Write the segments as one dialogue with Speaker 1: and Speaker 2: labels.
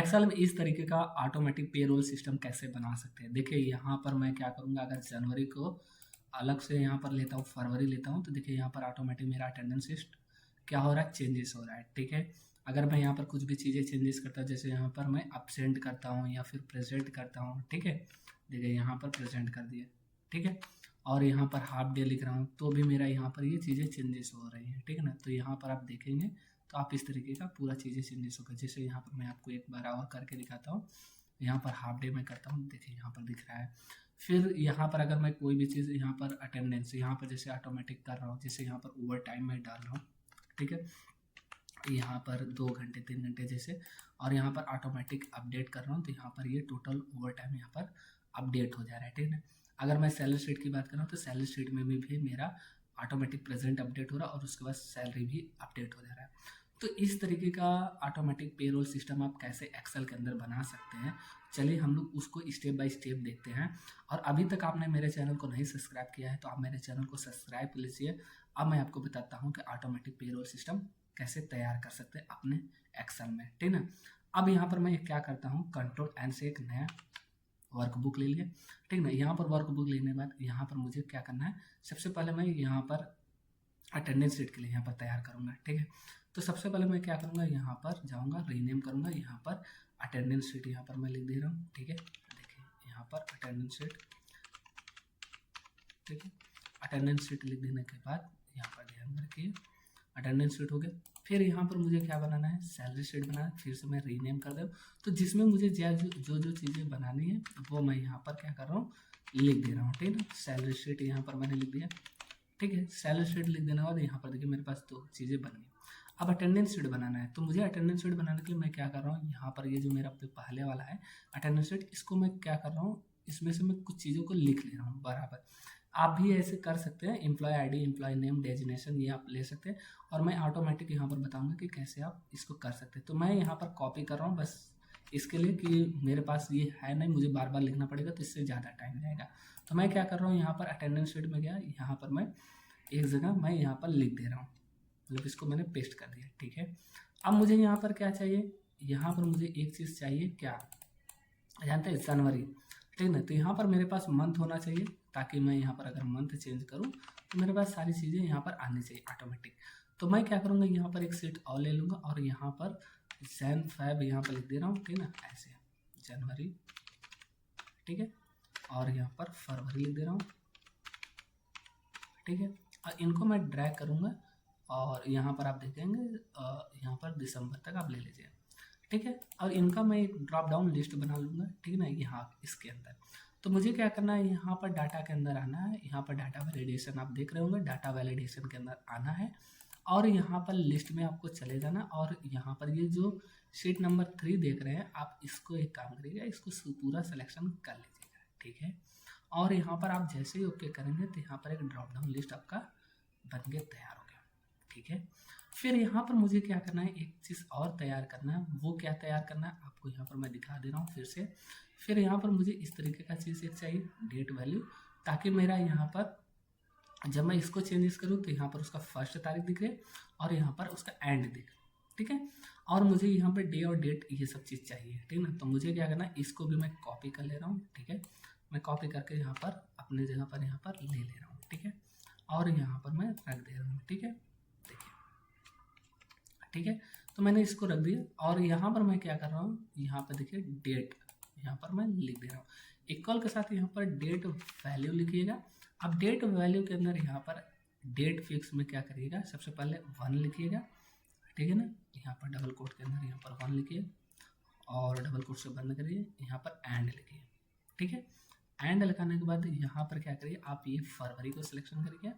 Speaker 1: Excel में इस तरीके का ऑटोमेटिक पेरोल सिस्टम कैसे बना सकते हैं। देखिए यहाँ पर मैं क्या करूँगा, अगर जनवरी को अलग से यहाँ पर लेता हूँ, फरवरी लेता हूँ, तो देखिए यहाँ पर ऑटोमेटिक मेरा अटेंडेंस लिस्ट क्या हो रहा है, चेंजेस हो रहा है। ठीक है, अगर मैं यहाँ पर कुछ भी चीज़ें चेंजेस करता हूँ, जैसे यहाँ पर मैं अपसेंट करता हूँ या फिर प्रेजेंट करता हूँ, ठीक है, देखिए यहाँ पर प्रेजेंट कर दिया, ठीक है, और यहाँ पर हाफ डे लिख रहा हूँ, तो भी मेरा यहाँ पर ये चीज़ें चेंजेस हो रही हैं। ठीक है ना, तो यहाँ पर आप देखेंगे तो आप इस तरीके का पूरा चीज़ें चेंजेस होगा। जैसे यहाँ पर मैं आपको एक बार और करके दिखाता हूँ, यहाँ पर हाफ डे में करता हूँ, देखिए यहाँ पर दिख रहा है। फिर यहाँ पर अगर मैं कोई भी चीज़ यहाँ पर अटेंडेंस यहाँ पर जैसे ऑटोमेटिक कर रहा हूँ, जैसे यहाँ पर ओवर टाइम में डाल रहा हूँ, ठीक है, यहाँ पर 2 घंटे 3 घंटे जैसे, और यहाँ पर ऑटोमेटिक अपडेट कर रहा हूँ, तो यहाँ पर ये टोटल ओवर टाइम यहाँ पर अपडेट हो जा रहा है। ठीक है, अगर मैं सैलरी शीट की बात करूँ तो सैलरी शीट में भी मेरा ऑटोमेटिक प्रेजेंट अपडेट हो रहा है और उसके बाद सैलरी भी अपडेट हो जा रहा है। तो इस तरीके का ऑटोमेटिक पेरोल सिस्टम आप कैसे एक्सेल के अंदर बना सकते हैं, चलिए हम लोग उसको स्टेप बाय स्टेप देखते हैं। और अभी तक आपने मेरे चैनल को नहीं सब्सक्राइब किया है तो आप मेरे चैनल को सब्सक्राइब कर लीजिए। अब मैं आपको बताता हूँ कि ऑटोमेटिक पेरोल सिस्टम कैसे तैयार कर सकते हैं अपने एक्सेल में। ठीक है, अब यहाँ पर मैं क्या करता हूँ, कंट्रोल एन से एक नया वर्कबुक ले लिया। ठीक है ना, यहाँ पर वर्कबुक लेने के बाद यहाँ पर मुझे क्या करना है, सबसे पहले मैं यहाँ पर अटेंडेंस शीट के लिए यहाँ पर तैयार करूँगा। ठीक है, तो सबसे पहले मैं क्या करूँगा, यहाँ पर जाऊँगा, रीनेम करूँगा, यहाँ पर अटेंडेंस शीट यहाँ पर मैं लिख दे रहा हूँ। ठीक है, देखिए यहाँ पर अटेंडेंस शीट, ठीक है, अटेंडेंस शीट लिख देने के बाद यहाँ पर ध्यान रखिए अटेंडेंस शीट हो गया। फिर यहाँ पर मुझे क्या बनाना है, सैलरी शीट बनाना है। फिर से मैं रीनेम कर दूँ, तो जिसमें मुझे जो चीज़ें बनानी है वो मैं यहाँ पर क्या कर रहा हूँ, लिख दे रहा हूँ। ठीक है, सैलरी शीट यहाँ पर मैंने लिख दिया। ठीक है, सैलरी शीट लिख देने के बाद यहाँ पर देखिए मेरे पास 2 चीज़ें बन गई। अब अटेंडेंस शीट बनाना है, तो मुझे अटेंडेंस शीट बनाने के लिए मैं क्या कर रहा हूँ, यहाँ पर ये जो मेरा पहले वाला है अटेंडेंस शीट, इसको मैं क्या कर रहा हूँ, इसमें से मैं कुछ चीज़ों को लिख ले रहा हूँ बराबर। आप भी ऐसे कर सकते हैं, employ ID, employ name, designation ये आप ले सकते हैं, और मैं ऑटोमेटिक यहाँ पर बताऊँगा कि कैसे आप इसको कर सकते हैं। तो मैं यहाँ पर कॉपी कर रहा हूँ बस इसके लिए कि मेरे पास ये है नहीं, मुझे बार बार लिखना पड़ेगा तो इससे ज़्यादा टाइम जाएगा। तो मैं क्या कर रहा हूँ, यहाँ पर अटेंडेंस शीट में गया, यहाँ पर मैं एक जगह मैं यहाँ पर लिख दे रहा हूँ, मतलब इसको मैंने पेस्ट कर दिया। ठीक है, अब मुझे यहाँ पर क्या चाहिए, यहाँ पर मुझे एक चीज़ चाहिए, क्या जानते हैं, जनवरी। ठीक है ना, तो यहाँ पर मेरे पास मंथ होना चाहिए, ताकि मैं यहाँ पर अगर मंथ चेंज करूँ तो मेरे पास सारी चीज़ें यहाँ पर आनी चाहिए ऑटोमेटिक। तो मैं क्या करूँगा, यहाँ पर एक सीट और ले लूँगा और यहाँ पर जैन फैब यहाँ पर लिख दे रहा हूँ। ठीक है ना, ऐसे जनवरी, ठीक है, और यहाँ पर फरवरी लिख दे रहा हूँ। ठीक है, और इनको मैं ड्रैग करूँगा और यहाँ पर आप देखेंगे यहाँ पर दिसंबर तक आप ले लीजिए। ठीक है, और इनका मैं एक ड्रॉप डाउन लिस्ट बना लूँगा। ठीक है ना, यहाँ इसके अंदर तो मुझे क्या करना है, यहाँ पर डाटा के अंदर आना है, यहाँ पर डाटा वैलिडेशन आप देख रहे होंगे, डाटा वैलिडेशन के अंदर आना है और यहाँ पर लिस्ट में आपको चले जाना, और यहाँ पर ये जो शीट नंबर 3 देख रहे हैं आप, इसको एक काम करिएगा, इसको पूरा सिलेक्शन कर लीजिएगा। ठीक है, और यहाँ पर आप जैसे ही ओके करेंगे तो यहाँ पर एक ड्रॉप डाउन लिस्ट आपका बन के तैयार हो गया। ठीक है, फिर यहाँ पर मुझे क्या करना है, एक चीज़ और तैयार करना है। वो क्या तैयार करना है आपको यहाँ पर मैं दिखा दे रहा हूँ फिर से। फिर यहाँ पर मुझे इस तरीके का चीज़ एक चाहिए, डेट वैल्यू, ताकि मेरा यहाँ पर जब मैं इसको चेंजेस करूँ तो यहाँ पर उसका फर्स्ट तारीख दिख रहे और यहाँ पर उसका एंड दिख। ठीक है, और मुझे यहाँ पर डे और डेट ये सब चीज़ चाहिए। ठीक है ना, तो मुझे क्या करना है, इसको भी मैं कॉपी कर ले रहा हूँ। ठीक है, मैं कॉपी करके यहाँ पर अपने जगह पर यहाँ पर ले रहा हूँ। ठीक है, और यहाँ पर मैं रख दे रहा हूँ। ठीक है, देखिए, ठीक है, तो मैंने इसको रख दिया और यहाँ पर मैं क्या कर रहा हूँ, यहाँ पर देखिए डेट, यहाँ पर मैं लिख दे रहा हूँ इक्वल के साथ यहाँ पर डेट वैल्यू लिखिएगा। अब डेट वैल्यू के अंदर यहाँ पर डेट फिक्स में क्या करिएगा, सबसे पहले 1 लिखिएगा। ठीक है ना, यहाँ पर डबल कोट के अंदर यहाँ पर 1 लिखिए और डबल कोट से बंद करिए, यहाँ पर एंड लिखिए। ठीक है, एंड लगाने के बाद यहाँ पर क्या करिए, आप ये फरवरी को सिलेक्शन करिए,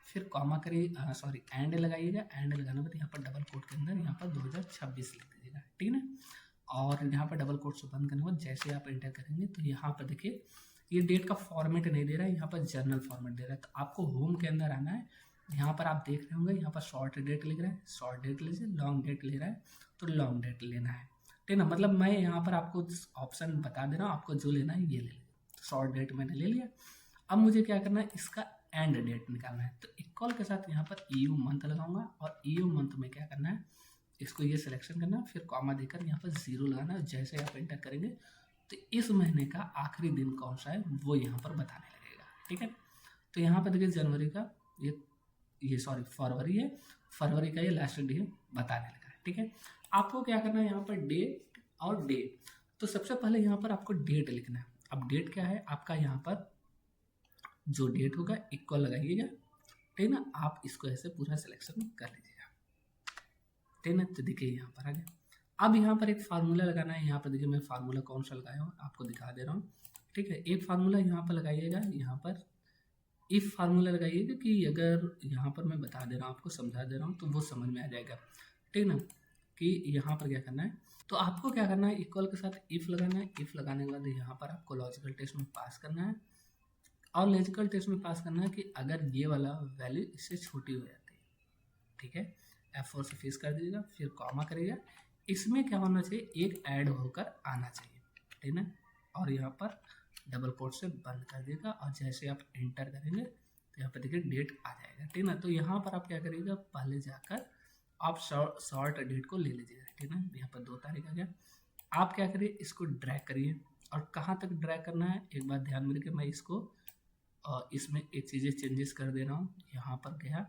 Speaker 1: फिर कॉमा करिए, सॉरी एंड लगाइएगा। एंड लगाने के बाद यहाँ पर डबल कोट के अंदर यहाँ पर 2026 लिख दीजिएगा। ठीक है ना, और यहाँ पर डबल कोट से बंद करने के बाद जैसे आप एंटर करेंगे तो यहाँ पर देखिए ये डेट का फॉर्मेट नहीं दे रहा है, यहाँ पर जर्नल फॉर्मेट दे रहा है। तो आपको होम के अंदर आना है, यहाँ पर आप देख रहे होंगे यहाँ पर शॉर्ट डेट लिख रहा है, शॉर्ट डेट लीजिए, लॉन्ग डेट ले रहा है तो लॉन्ग डेट लेना है। ठीक है ना, मतलब मैं यहाँ पर आपको ऑप्शन बता दे रहा हूँ, आपको जो लेना है ये ले लीजिए। तो शॉर्ट डेट मैंने ले लिया। अब मुझे क्या करना है, इसका एंड डेट निकालना है, तो इक्वल के साथ यहाँ पर EU मंथ लगाऊंगा और EU मंथ में क्या करना है, इसको ये सिलेक्शन करना, फिर कॉमा देकर यहाँ पर 0 लगाना। जैसे आप एंटर करेंगे तो इस महीने का आखिरी दिन कौन सा है वो यहाँ पर बताने लगेगा। ठीक है, तो यहाँ पर देखिए जनवरी का ये सॉरी फरवरी है, फरवरी का ये लास्ट डे बताने लगा है। ठीक है, आपको क्या करना है यहाँ पर डेट और डे। तो सबसे पहले यहाँ पर आपको डेट लिखना है। अब डेट क्या है आपका, यहाँ पर जो डेट होगा इक्वल लगाइएगा। ठीक है ना, आप इसको ऐसे पूरा सिलेक्शन कर लीजिएगा। ठीक है ना, तो देखिए यहाँ पर आ गया। अब यहाँ पर एक फार्मूला लगाना है। यहाँ पर देखिए मैं फार्मूला कौन सा लगाया हूँ आपको दिखा दे रहा हूँ। ठीक है, एक फार्मूला यहाँ पर लगाइएगा, यहाँ पर इफ फार्मूला लगाइएगा कि अगर यहाँ पर मैं बता दे रहा हूँ आपको, समझा दे रहा हूँ तो वो समझ में आ जाएगा। ठीक ना, कि यहाँ पर क्या करना है, तो आपको क्या करना है, इक्वल के साथ इफ लगाना है। इफ लगाने के बाद यहाँ पर आपको लॉजिकल टेस्ट में पास करना है, और लॉजिकल टेस्ट में पास करना है कि अगर ये वाला वैल्यू इससे छोटी हो जाती है। ठीक है, F4 से फिक्स कर दीजिएगा, फिर कॉमा करिएगा। इसमें क्या होना चाहिए, एक ऐड होकर आना चाहिए। ठीक है, और यहाँ पर डबल कोट से बंद कर देगा, और जैसे आप एंटर करेंगे तो यहाँ पर देखिए डेट आ जाएगा। ठीक ना, तो यहाँ पर आप क्या करिएगा, पहले जाकर आप शॉर्ट डेट को ले लीजिएगा। ठीक है, यहाँ पर 2 तारीख आ गया। आप क्या करिए, इसको ड्रैग करिए, और कहाँ तक ड्रैग करना है एक बात ध्यान में रखिए। मैं इसको इसमें एक चीज़ें चेंजेस कर दे रहा हूँ। यहाँ पर गया,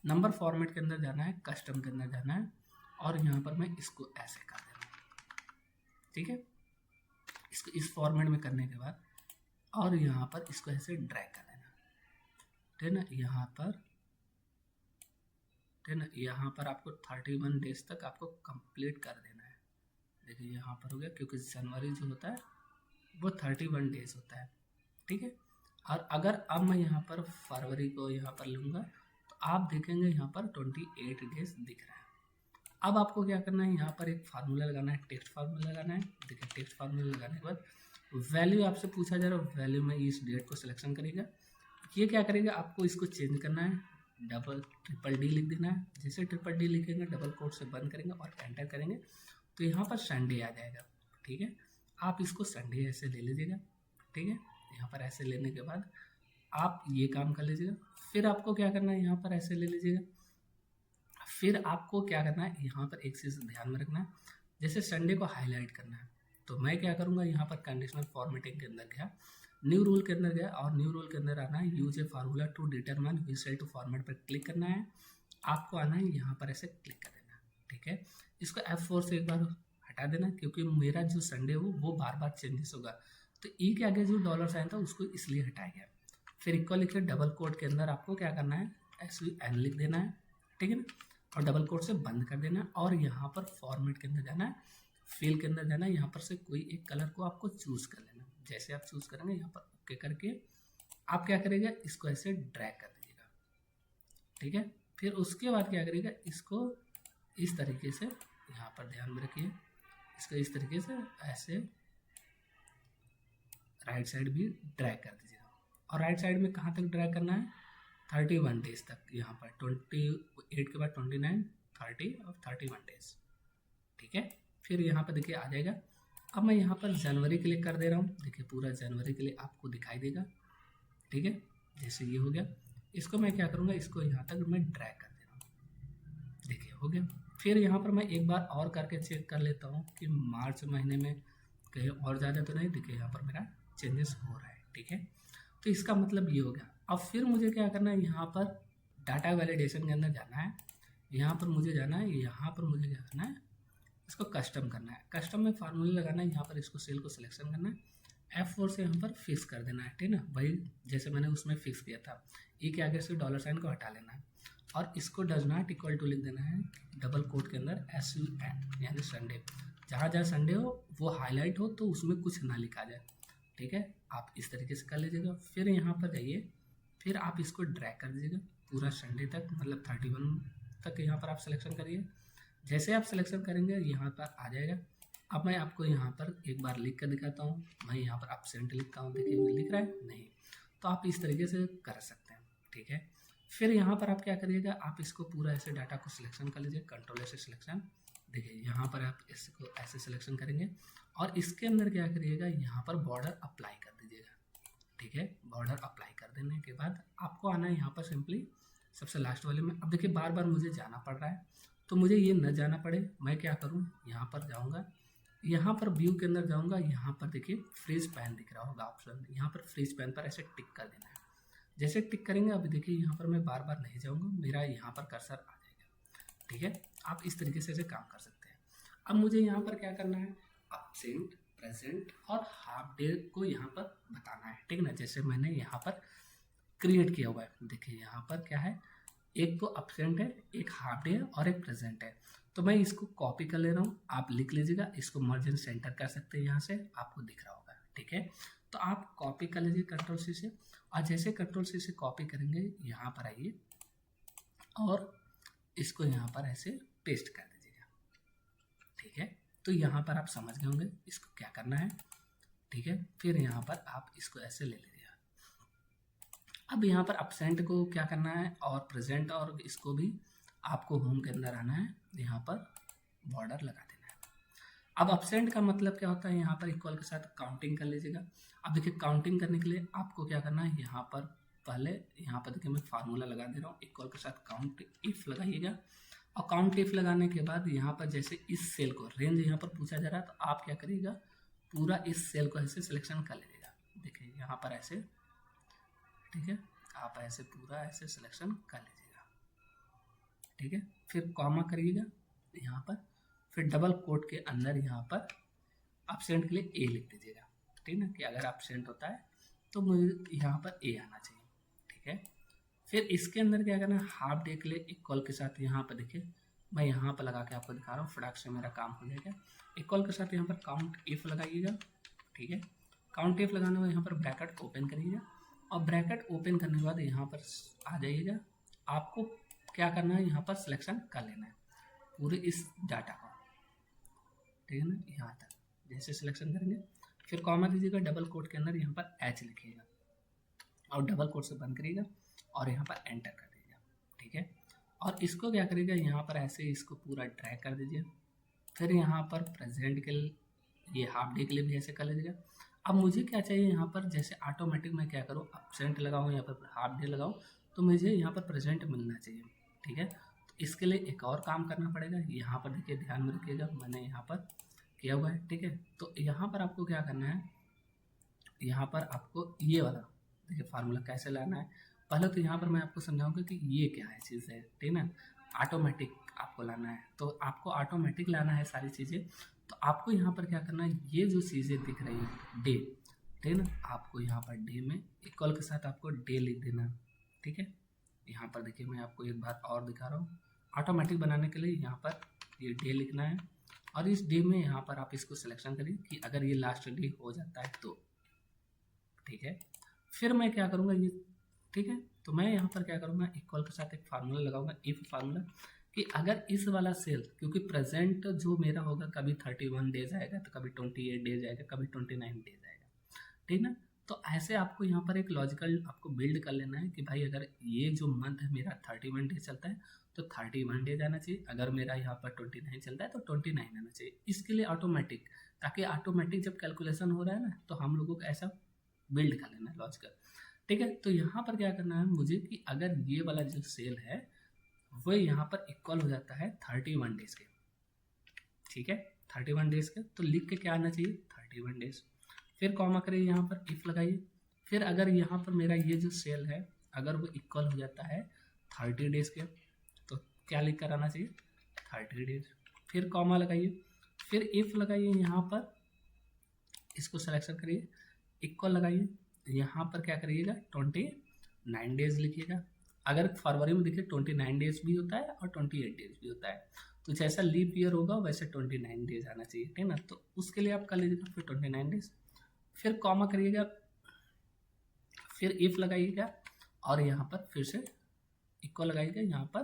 Speaker 1: नंबर फॉर्मेट के अंदर जाना है, कस्टम के अंदर जाना है, और यहाँ पर मैं इसको ऐसे कर दे रहा हूँ। ठीक है, इसको इस फॉर्मेट में करने के बाद और यहाँ पर इसको ऐसे ड्रैग कर देना। ठीक है ना, यहाँ पर ठीक है ना, यहाँ पर आपको 31 डेज तक आपको कंप्लीट कर देना है। देखिए यहाँ पर हो गया, क्योंकि जनवरी जो होता है वो 31 डेज होता है। ठीक है, और अगर अब मैं यहाँ पर फरवरी को यहाँ पर लूँगा तो आप देखेंगे यहाँ पर 28 डेज दिख रहा है। अब आपको क्या करना है, यहाँ पर एक फार्मूला लगाना है, टेक्स्ट फार्मूला लगाना है। देखिए टेक्स्ट फार्मूला लगाने के बाद वैल्यू आपसे पूछा जा रहा है, वैल्यू में इस डेट को सिलेक्शन करेगा। ये क्या करेगा, आपको इसको चेंज करना है, ट्रिपल डी लिख देना है। जैसे ट्रिपल डी लिखेंगे, डबल कोट से बंद करेंगे और एंटर करेंगे तो यहाँ पर संडे आ जाएगा। ठीक है, आप इसको संडे ऐसे ले लीजिएगा। ठीक है, यहाँ पर ऐसे लेने के बाद आप ये काम कर लीजिएगा। फिर आपको क्या करना है, यहाँ पर ऐसे ले लीजिएगा। फिर आपको क्या करना है, यहाँ पर एक चीज़ ध्यान में रखना है, जैसे संडे को हाईलाइट करना है। तो मैं क्या करूँगा, यहाँ पर कंडीशनल फॉर्मेटिंग के अंदर गया, न्यू रूल के अंदर गया, और न्यू रूल के अंदर आना है use a formula to determine which cell to format पर क्लिक करना है। आपको आना है यहाँ पर ऐसे क्लिक कर देना। ठीक है, इसको F4 से एक बार हटा देना, क्योंकि मेरा जो संडे हो वो बार बार चेंजेस होगा। तो ई के आगे जो डॉलर साइन था उसको इसलिए हटाया गया। फिर इक्वल लिख के डबल कोट के अंदर आपको क्या करना है, SUN लिख देना है। ठीक है ना, और डबल कोट से बंद कर देना है, और यहाँ पर फॉर्मेट के अंदर जाना है, फिल के अंदर जाना है, यहाँ पर से कोई एक कलर को आपको चूज़ कर लेना। जैसे आप चूज़ करेंगे यहाँ पर ओके करके आप क्या करेगा, इसको ऐसे ड्रैग कर दीजिएगा। ठीक है, फिर उसके बाद क्या करेगा, इसको इस तरीके से यहाँ पर ध्यान में रखिए, इसको इस तरीके से ऐसे राइट साइड भी ड्रैग कर दीजिएगा। और राइट साइड में कहाँ तक ड्रैग करना है, 31 डेज तक। यहाँ पर 28 के बाद 29, 30 और 31 डेज। ठीक है, फिर यहाँ पर देखिए आ जाएगा। अब मैं यहाँ पर जनवरी क्लिक कर दे रहा हूँ। देखिए पूरा जनवरी के लिए आपको दिखाई देगा। ठीक है, जैसे ये हो गया, इसको मैं क्या करूँगा, इसको यहाँ तक मैं ड्रैग कर दे रहा हूँ। देखिए हो गया। फिर यहाँ पर मैं एक बार और करके चेक कर लेता हूँ कि मार्च महीने में कहीं और ज़्यादा तो नहीं। देखिए यहाँ पर मेरा चेंजेस हो रहा है। ठीक है, तो इसका मतलब ये हो गया। अब फिर मुझे क्या करना है, यहाँ पर डाटा वैलिडेशन के अंदर जाना है, यहाँ पर मुझे जाना है, यहाँ पर मुझे क्या करना है, इसको कस्टम करना है। कस्टम में फार्मूला लगाना है, यहाँ पर इसको सेल को सिलेक्शन करना है, F4 से यहाँ पर फिक्स कर देना है। ठीक है ना, वही जैसे मैंने उसमें फिक्स किया था। ई के आगे से डॉलर साइन को हटा लेना है, और इसको डज नॉट इक्वल टू लिख देना है डबल कोट के अंदर SUN, यानी संडे। जहाँ जहाँ संडे हो वो हाईलाइट हो, तो उसमें कुछ ना लिखा जाए। ठीक है, आप इस तरीके से कर लीजिएगा। फिर यहाँ पर जाइए, फिर आप इसको ड्रैग कर दीजिएगा पूरा संडे तक, मतलब 31 तक यहाँ पर आप सिलेक्शन करिए। जैसे आप सिलेक्शन करेंगे यहाँ पर आ जाएगा। अब मैं आपको यहाँ पर एक बार लिख कर दिखाता हूँ। मैं यहाँ पर एब्सेंट लिखता हूँ, देखिए लिख रहा है नहीं, तो आप इस तरीके से कर सकते हैं। ठीक है, फिर यहाँ पर आप क्या करिएगा, आप इसको पूरा ऐसे डाटा को सिलेक्शन कर लीजिए, कंट्रोल ऐसे सिलेक्शन। देखिए यहाँ पर आप इसको ऐसे सिलेक्शन करेंगे, और इसके अंदर क्या करिएगा, यहाँ पर बॉर्डर अप्लाई कर दीजिएगा। ठीक है, बॉर्डर अप्लाई कर देने के बाद आपको आना है यहाँ पर सिंपली सबसे लास्ट वाले में। अब देखिए बार बार मुझे जाना पड़ रहा है, तो मुझे ये न जाना पड़े, मैं क्या करूँ, यहाँ पर जाऊँगा, यहाँ पर व्यू के अंदर जाऊँगा, यहाँ पर देखिए फ्रीज पैन दिख रहा होगा ऑप्शन, यहाँ पर फ्रीज पैन पर ऐसे टिक कर देना है। जैसे टिक करेंगे अभी देखिए यहाँ पर मैं बार बार नहीं जाऊँगा, मेरा यहाँ पर कर्सर आ जाएगा। ठीक है, आप इस तरीके से काम कर सकते हैं। अब मुझे यहाँ पर क्या करना है, अपसेंट, प्रेजेंट और हाफ डे को यहाँ पर बताना है। ठीक है ना, जैसे मैंने यहाँ पर क्रिएट किया हुआ है, देखिए यहाँ पर क्या है, एक तो अपसेंट है, एक हाफ डे है और एक प्रेजेंट है। तो मैं इसको कॉपी कर ले रहा हूँ, आप लिख लीजिएगा, इसको मर्ज सेंटर कर सकते हैं, यहाँ से आपको दिख रहा होगा। ठीक है, तो आप कॉपी कर लीजिए कंट्रोल सी से, और जैसे कंट्रोल सी से कॉपी करेंगे यहाँ पर आइए और इसको यहाँ पर ऐसे पेस्ट कर दीजिएगा। ठीक है, तो यहाँ पर आप समझ गए होंगे इसको क्या करना है। ठीक है, फिर यहाँ पर आप इसको ऐसे ले लीजिएगा। अब यहाँ पर अपसेंट को क्या करना है और प्रेजेंट और इसको भी आपको होम के अंदर आना है, यहाँ पर बॉर्डर लगा देना है। अब अपसेंट का मतलब क्या होता है, यहाँ पर इक्वल के साथ काउंटिंग कर लीजिएगा। अब देखिए काउंटिंग करने के लिए आपको क्या करना है, यहाँ पर पहले यहाँ पर देखिए मैं फार्मूला लगा दे रहा हूँ, इक्वल के साथ काउंट इफ लगाइएगा। और काउंट इफ लगाने के बाद यहाँ पर जैसे इस सेल को रेंज यहाँ पर पूछा जा रहा है, तो आप क्या करिएगा, पूरा इस सेल को ऐसे सिलेक्शन कर लीजिएगा। देखिए यहाँ पर ऐसे, ठीक है, आप ऐसे पूरा ऐसे सिलेक्शन कर लीजिएगा। ठीक है, फिर कॉमा करिएगा यहाँ पर, फिर डबल कोट के अंदर यहाँ पर अपसेंट के लिए ए लिख दीजिएगा। ठीक है ना, कि अगर अपसेंट होता है तो मुझे यहाँ पर ए आना चाहिए। ठीक है, फिर इसके अंदर क्या करना है, हाफ डे के लिए इक्वल के साथ यहाँ पर देखिए मैं यहाँ पर लगा के आपको दिखा रहा हूँ, फटाक से मेरा काम हो जाएगा। इक्वल के साथ यहाँ पर काउंट इफ लगाइएगा। ठीक है, काउंट इफ लगाने में यहाँ पर ब्रैकेट ओपन करिएगा, और ब्रैकेट ओपन करने के बाद यहाँ पर आ जाइएगा। आपको क्या करना है, यहाँ पर सिलेक्शन कर लेना है पूरे इस डाटा को। ठीक है ना, यहाँ तक जैसे सिलेक्शन करेंगे, फिर कॉमा दीजिएगा, डबल कोट के अंदर यहाँ पर एच लिखिएगा और डबल कोट से बंद करिएगा और यहाँ पर एंटर कर दीजिएगा। ठीक है, और इसको क्या करिएगा, यहाँ पर ऐसे इसको पूरा ड्रैग कर दीजिए। फिर यहाँ पर प्रेजेंट के लिए, ये हाफ डे के लिए भी ऐसे कर लीजिएगा। अब मुझे क्या चाहिए, यहाँ पर जैसे ऑटोमेटिक मैं क्या करूँ, अपसेंट लगाऊँ, यहाँ पर हाफ डे लगाऊँ, तो मुझे यहाँ पर प्रेजेंट मिलना चाहिए। ठीक है, तो इसके लिए एक और काम करना पड़ेगा। यहाँ पर देखिए ध्यान में रखिएगा, मैंने यहाँ पर किया हुआ है। ठीक है, तो यहाँ पर आपको क्या करना है, यहाँ पर आपको ये वाला देखिए फार्मूला कैसे लाना है। पहले तो यहाँ पर मैं आपको समझाऊंगा कि ये क्या है चीज़ है। ठीक है ना, ऑटोमेटिक आपको लाना है, तो आपको ऑटोमेटिक लाना है सारी चीज़ें। तो आपको यहाँ पर क्या करना है, ये जो चीज़ें दिख रही है डे, ठीक है ना, आपको यहाँ पर डे में इक्वल के साथ आपको डे लिख देना। ठीक है, यहाँ पर देखिए मैं आपको एक बार और दिखा रहा हूँ, ऑटोमेटिक बनाने के लिए यहाँ पर ये डे लिखना है, और इस डे में यहाँ पर आप इसको सिलेक्शन करिए कि अगर ये लास्ट डे हो जाता है तो। ठीक है, फिर मैं क्या करूँगा ये, ठीक है, तो मैं यहाँ पर क्या करूँगा, इक्वल के साथ एक फार्मूला लगाऊंगा, इफ फार्मूला, कि अगर इस वाला सेल, क्योंकि प्रेजेंट जो मेरा होगा कभी 31 डेज आएगा, तो कभी 28 डेज आएगा, कभी 29 डेज आएगा। ठीक ना, तो ऐसे आपको यहाँ पर एक लॉजिकल आपको बिल्ड कर लेना है कि भाई अगर ये जो मंथ है मेरा 31 डेज चलता है तो 31 डेज आना चाहिए, अगर मेरा यहाँ पर 29 चलता है तो 29 आना चाहिए। इसके लिए ऑटोमेटिक, ताकि ऑटोमेटिक जब कैलकुलेशन हो रहा है ना, तो हम लोगों को ऐसा बिल्ड कर लेना है लॉजिकल। ठीक है, तो यहाँ पर क्या करना है मुझे कि अगर ये वाला जो सेल है वो यहाँ पर इक्वल हो जाता है 31 डेज के। ठीक है, 31 डेज के, तो लिख के क्या आना चाहिए 31 डेज, फिर कॉमा करिए, यहाँ पर इफ लगाइए। फिर अगर यहाँ पर मेरा ये जो सेल है अगर वो इक्वल हो जाता है 30 डेज के, तो क्या लिख कर आना चाहिए 30 डेज, फिर कॉमा लगाइए, फिर इफ लगाइए, यहाँ पर इसको सिलेक्शन करिए, इक्वल लगाइए, यहाँ पर क्या करिएगा 29 डेज लिखिएगा। अगर फरवरी में देखिए 29 डेज भी होता है और 28 डेज भी होता है, तो जैसा लीप ईयर होगा वैसे 29 डेज आना चाहिए। ठीक है ना, तो उसके लिए आप कर लीजिएगा फिर 29 डेज, फिर कॉमा करिएगा, फिर इफ लगाइएगा और यहाँ पर फिर से इक्वल लगाइएगा, यहाँ पर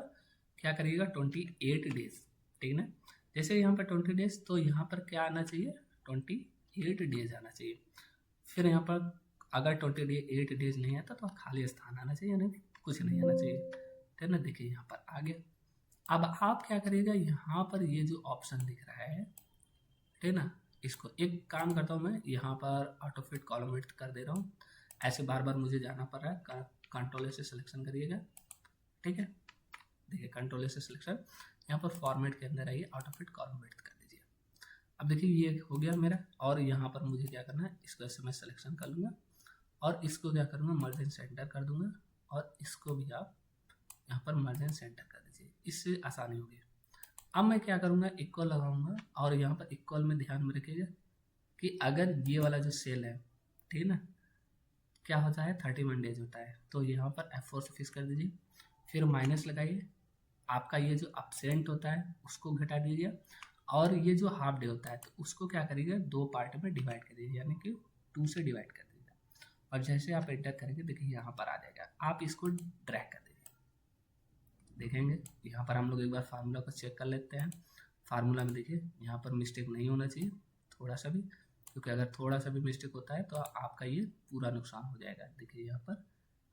Speaker 1: क्या करिएगा 28 डेज। ठीक है ना, जैसे यहाँ पर 20 डेज, तो यहाँ पर क्या आना चाहिए 28 डेज आना चाहिए। फिर यहाँ पर अगर 28 डेज नहीं आता तो खाली स्थान आना चाहिए, यानी कुछ नहीं आना चाहिए। ठीक है ना, देखिए यहाँ पर आ गया। अब आप क्या करिएगा, यहाँ पर ये जो ऑप्शन दिख रहा है, ठीक है ना, इसको एक काम करता हूँ मैं, यहाँ पर ऑटो फिट कॉलम एड कर दे रहा हूँ, ऐसे बार बार मुझे जाना पड़ रहा है, कंट्रोल से सिलेक्शन करिएगा। ठीक है, देखिए कंट्रोल से सिलेक्शन, यहाँ पर फॉर्मेट के अंदर आइए, ऑटो फिट कॉलम विड्थ कर दीजिए। अब देखिए ये हो गया मेरा, और यहाँ पर मुझे क्या करना है, इसको ऐसे मैं सिलेक्शन कर लूँगा और इसको क्या करूँगा, मर्ज सेंटर कर दूँगा, और इसको भी आप यहाँ पर मर्ज सेंटर कर दीजिए, इससे आसानी होगी। अब मैं क्या करूँगा, इक्वल लगाऊंगा, और यहाँ पर इक्वल में ध्यान में रखिएगा कि अगर ये वाला जो सेल है, ठीक है ना, क्या होता है 31 डेज होता है, तो यहाँ पर F4 से फिक्स कर दीजिए, फिर माइनस लगाइए, आपका ये जो अपसेंट होता है उसको घटा दीजिए, और ये जो हाफ डे होता है तो उसको क्या करिएगा, 2 पार्ट में डिवाइड कर दीजिए, यानी कि 2 से डिवाइड कर दीजिए। और जैसे आप एंटर करेंगे देखिए यहाँ पर आ जाएगा, आप इसको ड्रैग कर दीजिए, देखेंगे यहाँ पर हम लोग एक बार फार्मूला को चेक कर लेते हैं। फार्मूला में देखिए यहाँ पर मिस्टेक नहीं होना चाहिए थोड़ा सा भी, क्योंकि अगर थोड़ा सा भी मिस्टेक होता है तो आपका ये पूरा नुकसान हो जाएगा। देखिए यहाँ पर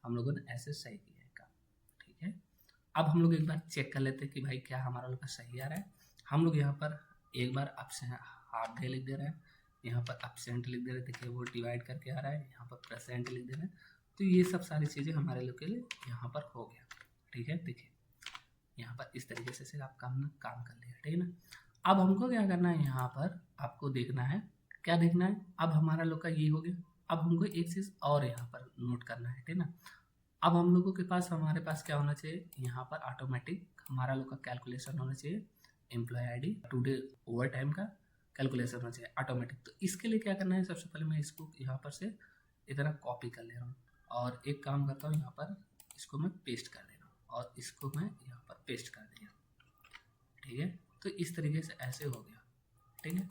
Speaker 1: हम लोगों ने ऐसे सही किया है काम, ठीक है। अब हम लोग एक बार चेक कर लेते हैं कि भाई क्या हमारा लोग का सही आ रहा है। हम लोग यहाँ पर एक बार अपसेंट हाफ डे लिख दे रहे हैं, यहाँ पर अपसेंट लिख दे रहे हैं, देखिए वो डिवाइड करके आ रहा है, यहाँ पर प्रेजेंट लिख दे रहे हैं, तो ये सब सारी चीज़ें हमारे लोग के लिए यहाँ पर हो गया, ठीक है। देखिए यहाँ पर इस तरीके से आप काम कर लिया, ठीक है ना। अब हमको क्या करना है, यहाँ पर आपको देखना है, क्या देखना है, अब हमारा लोग का ये हो गया। अब हमको एक चीज़ और यहाँ पर नोट करना है, ठीक है ना। अब हम लोगों के पास, हमारे पास क्या होना चाहिए, यहाँ पर ऑटोमेटिक हमारा लोग का कैलकुलेशन होना चाहिए, employ ID today overtime का कैलकुलेशन होना चाहिए ऑटोमेटिक। तो इसके लिए क्या करना है, सबसे पहले मैं इसको यहाँ पर से इतना कॉपी कर ले रहा हूँ, और एक काम करता हूँ, यहाँ पर इसको मैं पेस्ट कर दे रहा हूँ, और इसको मैं यहाँ पर पेस्ट कर दिया, ठीक है। तो इस तरीके से ऐसे हो गया, ठीक है।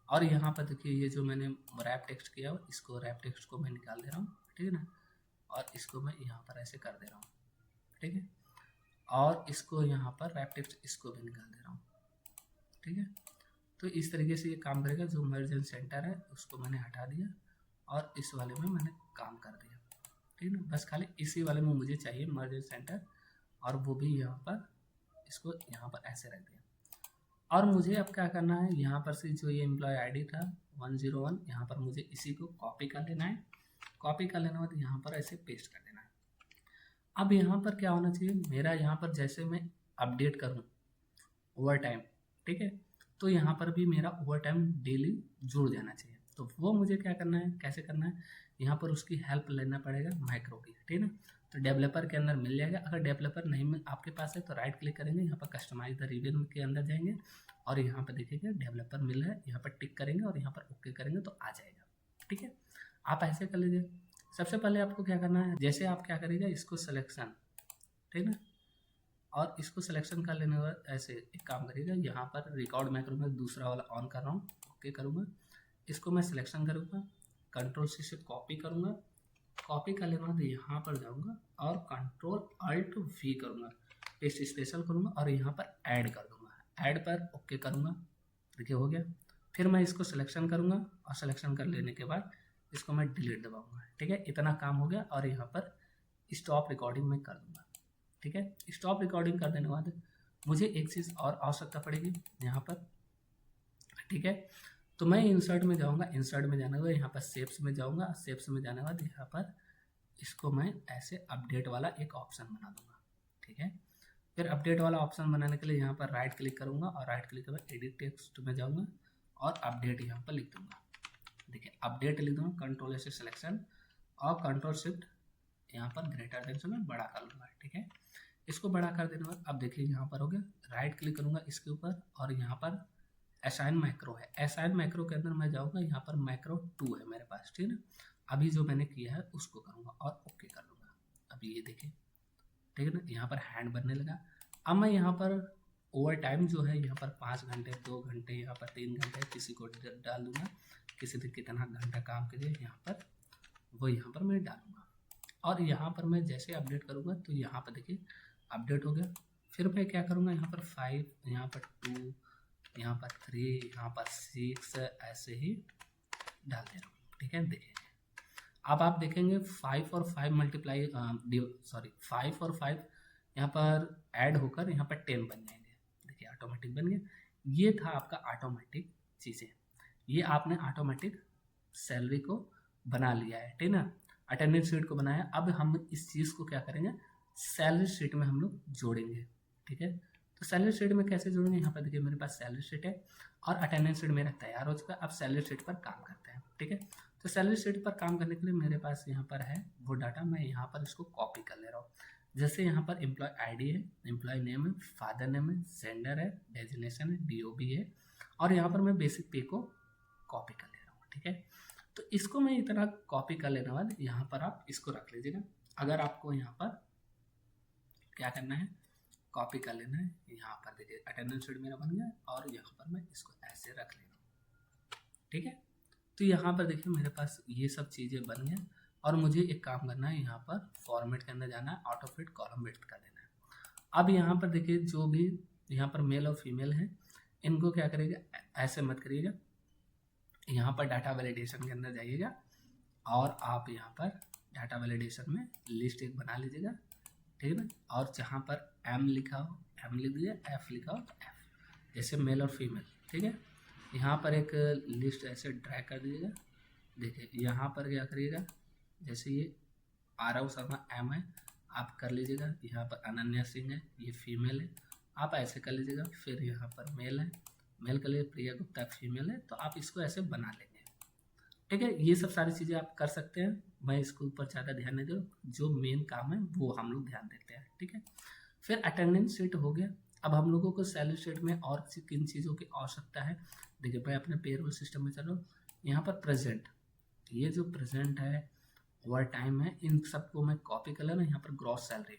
Speaker 1: और यहाँ पर देखिए ये जो मैंने रैप टेक्स्ट किया हो, इसको रैप टेक्स्ट को मैं निकाल दे रहा हूँ, ठीक है ना, और इसको मैं यहाँ पर ऐसे कर दे रहा हूँ, ठीक है। और इसको यहाँ पर रैप टेक्स्ट इसको भी निकाल दे रहा हूँ, ठीक है। तो इस तरीके से ये काम करेगा। जो मर्ज एंड सेंटर है उसको मैंने हटा दिया, और इस वाले में मैंने काम कर दिया, ठीक है ना। बस खाली इसी वाले में मुझे चाहिए मर्ज एंड सेंटर, और वो भी यहाँ पर इसको यहाँ पर ऐसे रख दिया। और मुझे अब क्या करना है, यहाँ पर से जो ये एम्प्लॉय आईडी था 101, यहाँ पर मुझे इसी को कॉपी कर लेना है। कॉपी कर लेने के बाद यहाँ पर ऐसे पेस्ट कर देना है। अब यहाँ पर क्या होना चाहिए, मेरा यहाँ पर जैसे मैं अपडेट करूँ ओवर टाइम, ठीक है, तो यहाँ पर भी मेरा ओवर टाइम डेली जुड़ जाना चाहिए। तो वो मुझे क्या करना है, कैसे करना है, यहाँ पर उसकी हेल्प लेना पड़ेगा माइक्रो की, ठीक है ना। तो डेवलपर के अंदर मिल जाएगा। अगर डेवलपर नहीं मिल आपके पास है तो राइट क्लिक करेंगे, यहाँ पर कस्टमाइज द रिव्यू के अंदर जाएंगे, और यहाँ पर देखिएगा डेवलपर मिल रहा है, यहाँ पर टिक करेंगे और यहाँ पर ओके करेंगे तो आ जाएगा, ठीक है। आप ऐसे कर लीजिए। सबसे पहले आपको क्या करना है, जैसे आप क्या करिएगा, इसको सिलेक्शन, ठीक है ना, और इसको सिलेक्शन कर लेने के बाद ऐसे एक काम करिएगा, यहाँ पर रिकॉर्ड मैक्रो में दूसरा वाला ऑन कर रहा हूँ, ओके करूँगा, इसको मैं सिलेक्शन करूँगा, कंट्रोल सी से कॉपी करूँगा, कॉपी कर लेने के बाद यहाँ पर जाऊँगा और कंट्रोल अल्ट वी करूँगा, पेस्ट स्पेशल करूँगा, और यहाँ पर ऐड कर दूँगा, ऐड पर ओके करूँगा, देखिए हो गया। फिर मैं इसको सिलेक्शन करूँगा, और सिलेक्शन कर लेने के बाद इसको मैं डिलीट दबाऊँगा, ठीक है। इतना काम हो गया, और यहाँ पर स्टॉप रिकॉर्डिंग में कर दूँगा, ठीक है। स्टॉप रिकॉर्डिंग कर देने के बाद मुझे एक चीज़ और आवश्यकता पड़ेगी यहाँ पर, ठीक है। तो मैं इंसर्ट में जाऊँगा, इंसर्ट में जाने के बाद यहाँ पर शेप्स में जाऊँगा, शेप्स में जाने के बाद यहाँ पर इसको मैं ऐसे अपडेट वाला एक ऑप्शन बना दूँगा, ठीक है। फिर अपडेट वाला ऑप्शन बनाने के लिए यहाँ पर राइट क्लिक करूँगा, और राइट क्लिक के बाद एडिट टेक्स्ट में जाऊँगा और अपडेट यहाँ पर लिख दूँगा, देखिए अपडेट लिख दूँगा, कंट्रोल से सिलेक्शन और कंट्रोल शिफ्ट यहाँ पर ग्रेटर देन से मैं बड़ा कर लूँगा, ठीक है। इसको बड़ा कर देने के बाद अब देखिए यहाँ पर हो गया, राइट क्लिक करूँगा इसके ऊपर, और यहाँ पर असाइन मैक्रो है, असाइन मैक्रो के अंदर मैं जाऊँगा, यहाँ पर मैक्रो 2 है मेरे पास, ठीक है ना। अभी जो मैंने किया है उसको करूँगा और ओके कर लूँगा। अभी ये देखिए, ठीक है ना, यहाँ पर हैंड बनने लगा। अब मैं यहाँ पर ओवर टाइम जो है यहाँ पर 5 घंटे 2 घंटे यहाँ पर 3 घंटे किसी को डाल दूँगा, किसी ने कितना घंटा काम कीजिए यहाँ पर वो यहाँ पर मैं डालूँगा। और यहाँ पर मैं जैसे अपडेट करूँगा तो यहाँ पर देखिए अपडेट हो गया। फिर मैं क्या करूँगा, यहाँ पर 5, यहाँ पर 2, यहाँ पर 3, यहाँ पर 6 ऐसे ही डाल दे रहा हूँ, ठीक है। देखिए अब आप देखेंगे 5 और 5 मल्टीप्लाई 5 और 5 यहाँ पर ऐड होकर यहाँ पर 10 बन जाएंगे, देखिए ऑटोमेटिक बन गया। ये था आपका ऑटोमेटिक चीज़ें, ये आपने ऑटोमेटिक सैलरी को बना लिया है, ठीक है ना, अटेंडेंस शीट को बनाया। अब हम इस चीज़ को क्या करेंगे, सैलरी शीट में हम लोग जोड़ेंगे, ठीक है। तो सैलरी शीट में कैसे जोड़ेंगे, यहाँ पर देखिए मेरे पास सैलरी शीट है और अटेंडेंस शीट मेरा तैयार हो चुका है। अब सैलरी शीट पर काम करते हैं, ठीक है। तो सैलरी शीट पर काम करने के लिए मेरे पास यहाँ पर है वो डाटा, मैं यहाँ पर इसको कॉपी कर ले रहा हूँ। जैसे यहाँ पर एम्प्लॉय आईडी है, एम्प्लॉय नेम है, फादर नेम है, सेंडर है, डेजिग्नेशन है, डीओबी है, और यहाँ पर मैं बेसिक पे को कॉपी कर ले रहा हूँ, ठीक है। तो इसको मैं इतना कॉपी कर लेने के बाद यहाँ पर आप इसको रख लीजिएगा। अगर आपको यहाँ पर क्या करना है, कॉपी कर लेना है, यहाँ पर देखिए अटेंडेंस शीट मेरा बन गया और यहाँ पर मैं इसको ऐसे रख ले रहा हूँ, ठीक है। तो यहाँ पर देखिए मेरे पास ये सब चीज़ें बन गए और मुझे एक काम करना है, यहाँ पर फॉर्मेट के अंदर जाना है, ऑटो फिट कॉलम विड्थ कर देना है। अब यहाँ पर देखिए जो भी यहाँ पर मेल और फीमेल है इनको क्या करिएगा, ऐसे मत करिएगा, यहाँ पर डाटा वैलिडेशन के अंदर जाइएगा और आप यहाँ पर डाटा वैलिडेशन में लिस्ट एक बना लीजिएगा, ठीक है ना। और जहाँ पर एम लिखा हो एम लिख दीजिए, एफ लिखा हो तो एफ, जैसे मेल और फीमेल, ठीक है। यहाँ पर एक लिस्ट ऐसे ड्रैग कर दीजिएगा। देखिए यहाँ पर क्या करिएगा, जैसे ये आरव शर्मा एम है, आप कर लीजिएगा। यहाँ पर अनन्या सिंह है, ये फीमेल है, आप ऐसे कर लीजिएगा। फिर यहाँ पर मेल है, मेल कर लीजिए, प्रिया गुप्ता फीमेल है, तो आप इसको ऐसे बना लेंगे, ठीक है। ये सब सारी चीज़ें आप कर सकते हैं, मैं इसके ऊपर ज़्यादा ध्यान नहीं दूँ, जो मेन काम है वो हम लोग ध्यान देते हैं, ठीक है। फिर अटेंडेंस शीट हो गया। अब हम लोगों को सैलरी शीट में और किन चीज़ों की आवश्यकता है, देखिए मैं अपने पेरोल सिस्टम में चलो, यहाँ पर प्रेजेंट, ये जो प्रेजेंट है, ओवर टाइम है, इन सबको मैं कॉपी कर लेना। यहाँ पर ग्रॉस सैलरी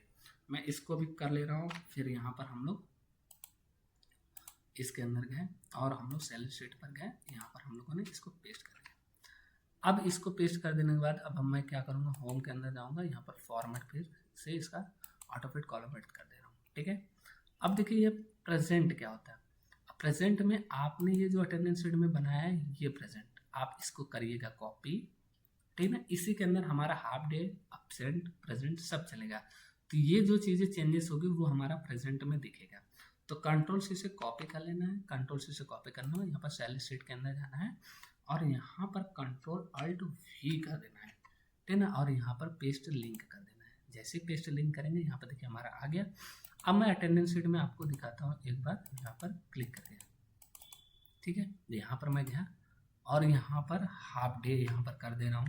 Speaker 1: मैं इसको भी कर ले रहा हूँ। फिर यहाँ पर हम लोग इसके अंदर गए और हम लोग सैलरी शीट पर गए, यहाँ पर हम लोगों ने इसको पेस्ट कर दिया। अब इसको पेस्ट कर देने के बाद अब मैं क्या करूँगा, होम के अंदर जाऊँगा, यहाँ पर फॉर्मेट फिर से इसका ऑटो फिट कॉलम फिट कर दे रहा हूँ, ठीक है। अब देखिए ये प्रेजेंट क्या होता है। प्रेजेंट में आपने ये जो अटेंडेंस शीट में बनाया है ये प्रेजेंट, आप इसको करिएगा कॉपी, ठीक है ना। इसी के अंदर हमारा हाफ डे, एब्सेंट, प्रेजेंट सब चलेगा। तो ये जो चीज़ें चेंजेस होगी वो हमारा प्रेजेंट में दिखेगा। तो कंट्रोल सी से कॉपी कर लेना है, कंट्रोल सी से कॉपी करना है, यहाँ पर सैलरी शीट के अंदर जाना है और यहाँ पर कंट्रोल अल्ट वी कर देना है, ठीक है ना। और यहाँ पर पेस्ट लिंक कर देना है। जैसे पेस्ट लिंक करेंगे यहाँ पर देखिए हमारा आ गया। अब मैं अटेंडेंस शीट में आपको दिखाता हूँ एक बार, यहाँ पर क्लिक करके, ठीक है। यहाँ पर मैं गया और यहाँ पर हाफ डे यहाँ पर कर दे रहा हूँ,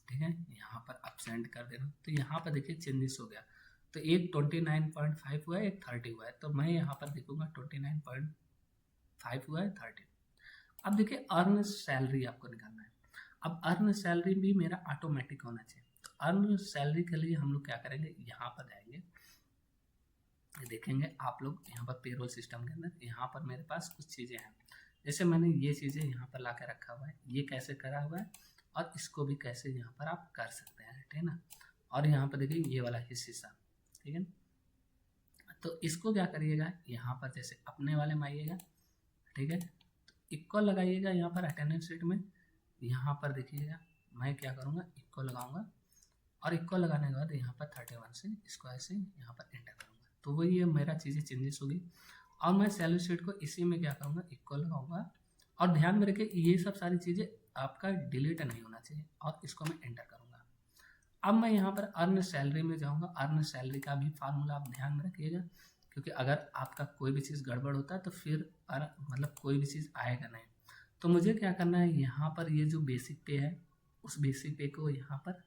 Speaker 1: ठीक है। यहाँ पर एब्सेंट कर दे रहा हूँ, तो यहाँ पर देखिए चेंजेस हो गया। तो एक 29.5 हुआ है, एक 30 हुआ है, तो मैं यहाँ पर देखूंगा 29.5 हुआ है, 30। अब देखिए अर्न सैलरी आपको निकालना है। अब अर्न सैलरी भी मेरा ऑटोमेटिक होना चाहिए। तो अर्न सैलरी के लिए हम लोग क्या करेंगे, यहाँ पर जाएंगे, देखेंगे आप लोग यहाँ पर पेरोल सिस्टम के अंदर, यहाँ पर मेरे पास कुछ चीज़ें हैं। जैसे मैंने ये चीज़ें यहाँ पर ला कर रखा हुआ है, ये कैसे करा हुआ है और इसको भी कैसे यहाँ पर आप कर सकते हैं, ठीक है ना। और यहाँ पर देखिए ये वाला हिस्सा, ठीक है। तो इसको क्या करिएगा, यहाँ पर जैसे अपने वाले में आइएगा, ठीक है। तो इक्वल लगाइएगा यहाँ पर अटेंडेंस शीट में। यहाँ पर देखिएगा मैं क्या करूँगा, इक्वल लगाऊंगा और इक्वल लगाने के बाद यहाँ पर 31 से इसको ऐसे यहाँ पर एंटर करूँगा, तो वही ये मेरा चीज़ें चेंजेस होगी। और मैं सैलरी शीट को इसी में क्या करूँगा, इक्वल लगाऊंगा। और ध्यान में रखिए ये सब सारी चीज़ें आपका डिलीट नहीं होना चाहिए, और इसको मैं एंटर करूँगा। अब मैं यहाँ पर अर्न सैलरी में जाऊँगा। अर्न सैलरी का भी फार्मूला आप ध्यान में रखिएगा, क्योंकि अगर आपका कोई भी चीज़ गड़बड़ होता है तो फिर मतलब कोई भी चीज़ आएगा नहीं। तो मुझे क्या करना है, यहाँ पर ये जो बेसिक पे है उस बेसिक पे को यहाँ पर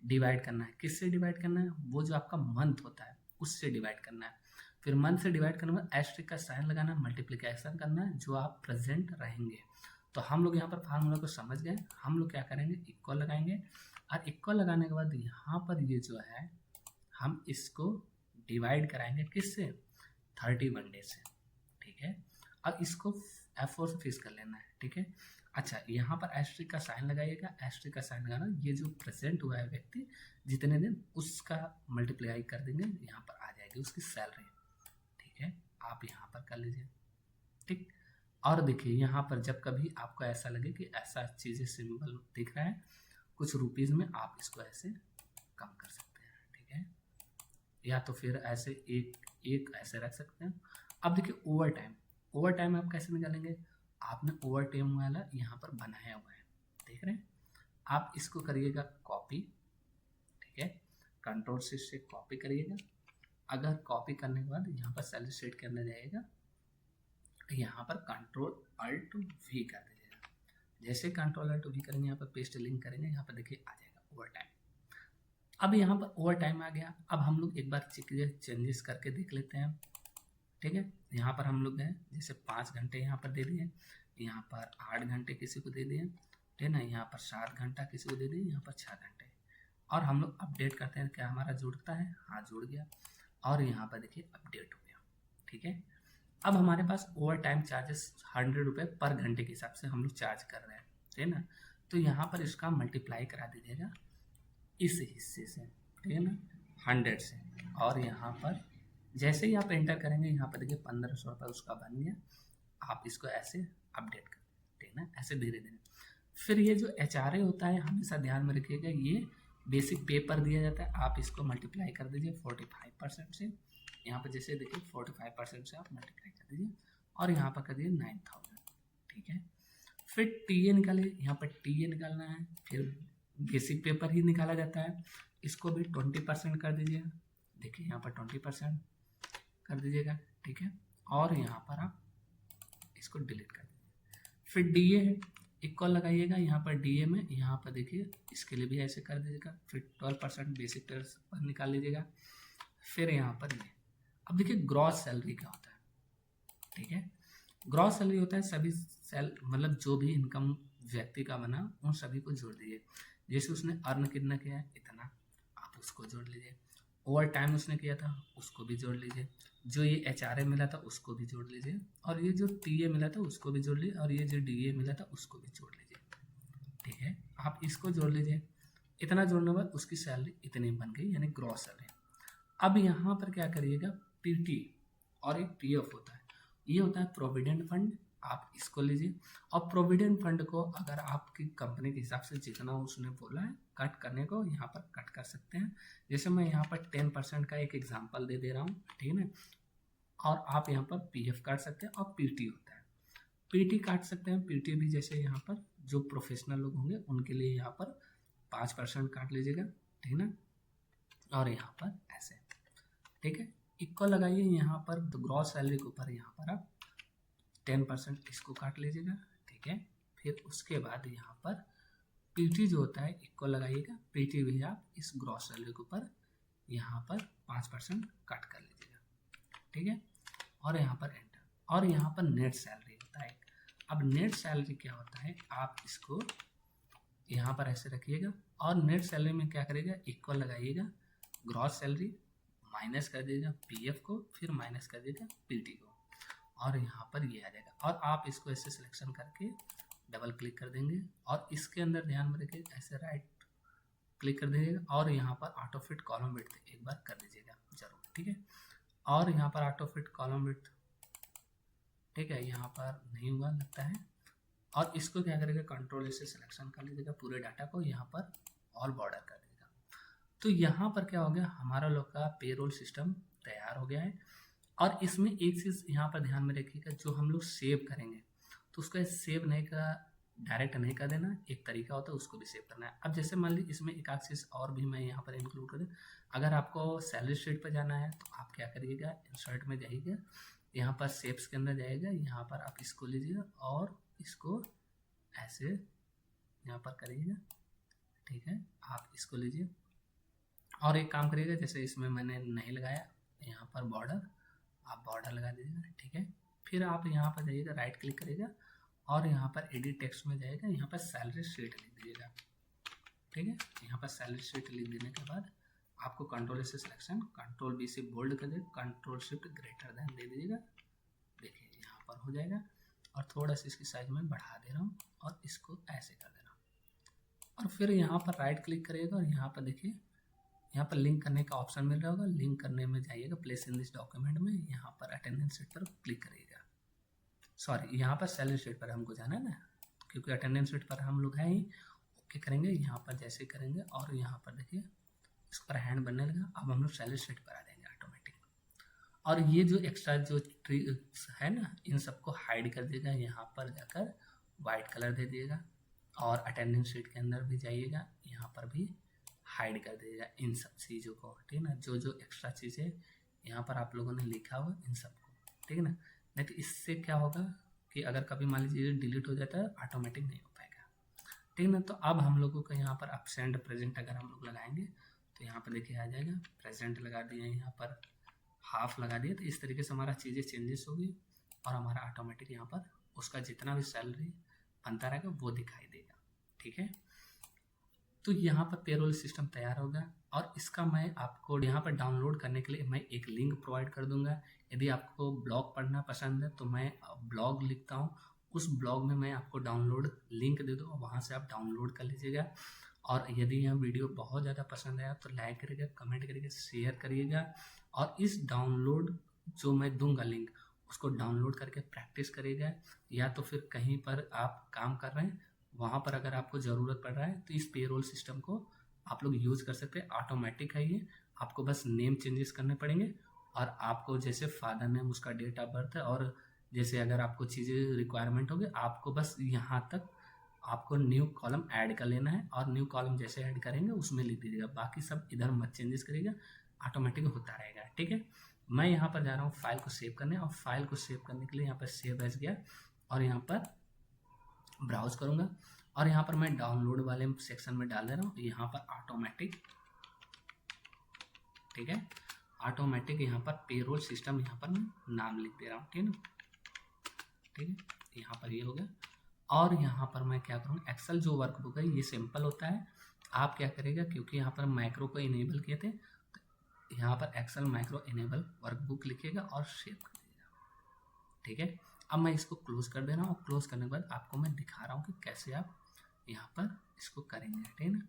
Speaker 1: डिवाइड करना है। किससे डिवाइड करना है, वो जो आपका मंथ होता है उससे डिवाइड करना है। फिर मंथ से डिवाइड करने में एस्ट्रिक का साइन लगाना, मल्टीप्लिकेशन करना है जो आप प्रेजेंट रहेंगे। तो हम लोग यहाँ पर फार्मूला को समझ गए। हम लोग क्या करेंगे, इक्वल लगाएंगे और इक्वल लगाने के बाद यहाँ पर ये जो है हम इसको डिवाइड कराएंगे किससे, 31 डे से, ठीक है। अब इसको F4 से फिक्स कर लेना है, ठीक है। अच्छा यहाँ पर एस्ट्रिक का साइन लगाइएगा। एस्ट्रिक का साइन लगाना, ये जो प्रेजेंट हुआ है व्यक्ति जितने दिन उसका मल्टीप्लाई कर देंगे, यहाँ पर आ जाएगी उसकी सैलरी, ठीक है। आप यहाँ पर कर लीजिए, ठीक। और देखिए यहाँ पर जब कभी आपको ऐसा लगे कि ऐसा चीज़ें सिंबल दिख रहा है कुछ रुपीज़ में, आप इसको ऐसे कम कर सकते हैं, ठीक है। या तो फिर ऐसे एक ऐसे रख सकते हैं। अब देखिए ओवर टाइम, ओवर टाइम आप कैसे निकालेंगे, आपने ओवर टाइम वाला यहाँ पर बनाया हुआ है, देख रहे हैं। आप इसको करिएगा कॉपी, ठीक है, कंट्रोल से कॉपी करिएगा अगर कॉपी करने के बाद यहाँ पर सैलरी शीट के अंदर जाइएगा, यहाँ पर Ctrl+Alt+V कर दीजिएगा। जैसे Ctrl+Alt+V करेंगे, यहाँ पर पेस्ट लिंक करेंगे, यहाँ पर देखिए आ जाएगा ओवर टाइम। अब यहाँ पर ओवर टाइम आ गया। अब हम लोग एक बार चेंजेस करके देख लेते हैं, ठीक है। यहाँ पर हम लोग गए, जैसे 5 घंटे यहाँ पर दे दिए, यहाँ पर 8 घंटे किसी को दे दिए, ठीक है ना, यहाँ पर 7 घंटा किसी को दे दिए, यहाँ पर 6 घंटे, और हम लोग अपडेट करते हैं, क्या हमारा जुड़ता है, हाँ जुड़ गया, और यहाँ पर देखिए अपडेट हो गया, ठीक है। अब हमारे पास ओवर टाइम चार्जेस 100 रुपये पर घंटे के हिसाब से हम लोग चार्ज कर रहे हैं, ठीक है ना। तो यहाँ पर इसका मल्टीप्लाई करा दीजिएगा इस हिस्से से, ठीक है ना, 100 से, और यहाँ पर जैसे ही आप एंटर करेंगे, यहाँ पर देखिए 1500 रुपये उसका बन गया। आप इसको ऐसे अपडेट कर, ठीक है ना, ऐसे धीरे धीरे। फिर ये जो HRA होता है, हमेशा ध्यान में रखिएगा, ये बेसिक पे पर दिया जाता है, आप इसको मल्टीप्लाई कर दीजिए 45% से। यहाँ पर जैसे देखिए 45% से आप मल्टीप्लाई कर दीजिए, और यहाँ पर कर दीजिए 9000, ठीक है। फिर TA निकालिए, यहाँ पर TA निकालना है, फिर बेसिक पेपर ही निकाला जाता है, इसको भी 20% कर दीजिए, देखिए यहाँ पर 20% कर दीजिएगा, ठीक है। और यहाँ पर आप इसको डिलीट कर दीजिए। फिर DA है, इक्वल लगाइएगा, यहाँ पर DA में, यहाँ पर देखिए इसके लिए भी ऐसे कर दीजिएगा। फिर 12% बेसिक पर निकाल लीजिएगा। फिर यहाँ पर ये, अब देखिए ग्रॉस सैलरी क्या होता है, ठीक है। ग्रॉस सैलरी होता है सभी मतलब जो भी इनकम व्यक्ति का बना, उन सभी को जोड़ दीजिए। जैसे उसने अर्न कितना किया है, इतना, आप उसको जोड़ लीजिए। ओवर टाइम उसने किया था, उसको भी जोड़ लीजिए। जो ये HRA मिला था, उसको भी जोड़ लीजिए। और ये जो TA मिला था, उसको भी जोड़ लीजिए। और ये जो DA मिला था, उसको भी जोड़ लीजिए, ठीक है। आप इसको जोड़ लीजिए। इतना जोड़ने के बाद उसकी सैलरी इतनी बन गई, यानी ग्रॉस सैलरी। अब यहाँ पर क्या करिएगा, PT और एक PF होता है, ये होता है प्रोविडेंट फंड, आप इसको लीजिए। और प्रोविडेंट फंड को अगर आपकी कंपनी के हिसाब से जितना उसने बोला है कट करने को, यहाँ पर कट कर सकते हैं। जैसे मैं यहाँ पर 10% का एक एग्जांपल दे रहा हूँ, ठीक है ना। और आप यहाँ पर PF काट सकते हैं, और PT होता है, PT काट सकते हैं। PT भी जैसे यहाँ पर जो प्रोफेशनल लोग होंगे उनके लिए यहाँ पर 5% काट लीजिएगा, ठीक है ना। और यहाँ पर ऐसे, ठीक है, इक्वल लगाइए। यहाँ पर ग्रॉस सैलरी के ऊपर यहाँ पर आप 10% इसको काट लीजिएगा, ठीक है। फिर उसके बाद यहाँ पर PT जो होता है इक्वल लगाइएगा, PT भी आप इस ग्रॉस सैलरी के ऊपर यहाँ पर 5% काट कर लीजिएगा, ठीक है। और यहाँ पर एंटर। और यहाँ पर नेट सैलरी होता है। अब नेट सैलरी क्या होता है, आप इसको यहाँ पर ऐसे रखिएगा, और नेट सैलरी में क्या करिएगा, इक्वल लगाइएगा, ग्रॉस सैलरी माइनस कर दीजिएगा PF को, फिर माइनस कर दीजिएगा PT को, और यहाँ पर ये आ जाएगा। और आप इसको ऐसे सिलेक्शन करके डबल क्लिक कर देंगे, और इसके अंदर ध्यान में रखिए ऐसे राइट क्लिक कर दीजिएगा, और यहाँ पर ऑटो फिट कॉलम विड्थ एक बार कर दीजिएगा जरूर, ठीक है। और यहाँ पर ऑटो फिट कॉलम विड्थ, ठीक है, यहाँ पर नहीं हुआ लगता है। और इसको क्या करेगा, कंट्रोल से सिलेक्शन कर लीजिएगा पूरे डाटा को, यहाँ पर ऑल बॉर्डर कर दीजिएगा। तो यहाँ पर क्या हो गया, हमारा लोग का पेरोल सिस्टम तैयार हो गया है। और इसमें एक चीज़ यहाँ पर ध्यान में रखिएगा, जो हम लोग सेव करेंगे तो उसका सेव नहीं का डायरेक्ट नहीं कर देना, एक तरीका होता है उसको भी सेव करना है। अब जैसे मान लीजिए इसमें एक आध चीज़ और भी मैं यहाँ पर इंक्लूड कर दूँ। अगर आपको सैलरी शीट पर जाना है तो आप क्या करिएगा, इंसर्ट में जाइएगा, यहाँ पर शेप्स के अंदर जाइएगा, यहाँ पर आप इसको लीजिएगा और इसको ऐसे यहाँ पर करिएगा, ठीक है। आप इसको लीजिए और एक काम करिएगा, जैसे इसमें मैंने नहीं लगाया यहाँ पर बॉर्डर, आप बॉर्डर लगा दीजिएगा, ठीक है। फिर आप यहाँ पर जाइएगा, राइट क्लिक करिएगा और यहाँ पर एडिट टेक्स्ट में जाएगा, यहाँ पर सैलरी शीट लिख दीजिएगा, ठीक है। यहाँ पर सैलरी शीट लिख देने के बाद आपको कंट्रोल से सिलेक्शन, कंट्रोल B से बोल्ड कर दे, कंट्रोल शिफ्ट ग्रेटर देन दे दीजिएगा, देखिए यहाँ पर हो जाएगा। और थोड़ा सा इसकी साइज में बढ़ा दे रहा हूँ और इसको ऐसे कर दे रहा हूँ। और फिर यहाँ पर राइट क्लिक करिएगा और यहाँ पर देखिए यहाँ पर लिंक करने का ऑप्शन मिल रहा होगा, लिंक करने में जाइएगा, प्लेस इन दिस डॉक्यूमेंट में, यहाँ पर अटेंडेंस शीट पर क्लिक करिएगा। सॉरी, यहाँ पर सैलरी शीट पर हमको जाना है ना, क्योंकि अटेंडेंस शीट पर हम लोग हैं ही। ओके करेंगे, यहाँ पर जैसे करेंगे और यहाँ पर देखिए इस पर हैंड बनने लगा। अब हम लोग सैलरी शीट पर आ जाएंगे ऑटोमेटिक। और ये जो एक्स्ट्रा जो ट्री है ना, इन सबको हाइड कर देगा, यहाँ पर जाकर वाइट कलर दे दिएगा। और अटेंडेंस शीट के अंदर भी जाइएगा, यहाँ पर भी हाइड कर दीजिएगा इन सब चीज़ों को, ठीक है ना। जो जो एक्स्ट्रा चीज़ें यहाँ पर आप लोगों ने लिखा हुआ इन सबको, ठीक है ना। नहीं तो इससे क्या होगा कि अगर कभी मान लीजिए डिलीट हो जाता है ऑटोमेटिक नहीं हो पाएगा, ठीक है ना। तो अब हम लोगों को यहाँ पर अपसेंड प्रेजेंट अगर हम लोग लगाएंगे तो यहाँ पर देखिए आ जाएगा, प्रेजेंट लगा दिया, यहाँ पर हाफ लगा दिया, तो इस तरीके से हमारा चीज़ें चेंजेस होगी और हमारा ऑटोमेटिक यहाँ पर उसका जितना भी सैलरी बनता रहेगा वो दिखाई देगा, ठीक है। तो यहाँ पर पेरोल सिस्टम तैयार होगा और इसका मैं आपको यहाँ पर डाउनलोड करने के लिए मैं एक लिंक प्रोवाइड कर दूंगा। यदि आपको ब्लॉग पढ़ना पसंद है तो मैं ब्लॉग लिखता हूँ, उस ब्लॉग में मैं आपको डाउनलोड लिंक दे दूँ, वहाँ से आप डाउनलोड कर लीजिएगा। और यदि यह वीडियो बहुत ज़्यादा पसंद आया तो लाइक करिएगा, कमेंट करिएगा, शेयर करिएगा और इस डाउनलोड जो मैं दूंगा लिंक उसको डाउनलोड करके प्रैक्टिस करिएगा। या तो फिर कहीं पर आप काम कर रहे हैं वहाँ पर अगर आपको ज़रूरत पड़ रहा है तो इस पेरोल सिस्टम को आप लोग यूज़ कर सकते हैं। ऑटोमेटिक है ये, आपको बस नेम चेंजेस करने पड़ेंगे और आपको जैसे फादर नेम, उसका डेट ऑफ बर्थ है, और जैसे अगर आपको चीज़ें रिक्वायरमेंट होगी आपको बस यहाँ तक आपको न्यू कॉलम ऐड कर लेना है और न्यू कॉलम जैसे ऐड करेंगे उसमें लिख दीजिएगा, बाकी सब इधर मत चेंजेस करिएगा, ऑटोमेटिक होता रहेगा, ठीक है। मैं यहाँ पर जा रहा हूँ फाइल को सेव करने, और फाइल को सेव करने के लिए यहाँ पर सेव एज गया और यहाँ पर ब्राउज करूँगा और यहाँ पर मैं डाउनलोड वाले सेक्शन में डाल दे रहा हूँ यहाँ पर ऑटोमेटिक, ठीक है। ऑटोमेटिक यहाँ पर पेरोल सिस्टम यहाँ पर मैं नाम लिख दे रहा हूँ, ठीक है, ठीक है। यहाँ पर ये हो गया और यहाँ पर मैं क्या करूँगा, एक्सेल जो वर्कबुक है ये सिंपल होता है, आप क्या करेगा क्योंकि यहाँ पर मैक्रो को इनेबल किए थे तो यहाँ पर एक्सेल मैक्रो इनेबल वर्कबुक लिखिएगा और सेव कर दीजिएगा, ठीक है। अब मैं इसको क्लोज कर दे रहा हूँ, क्लोज करने के बाद आपको मैं दिखा रहा हूँ कि कैसे आप यहाँ पर इसको करेंगे, ठीक है ना।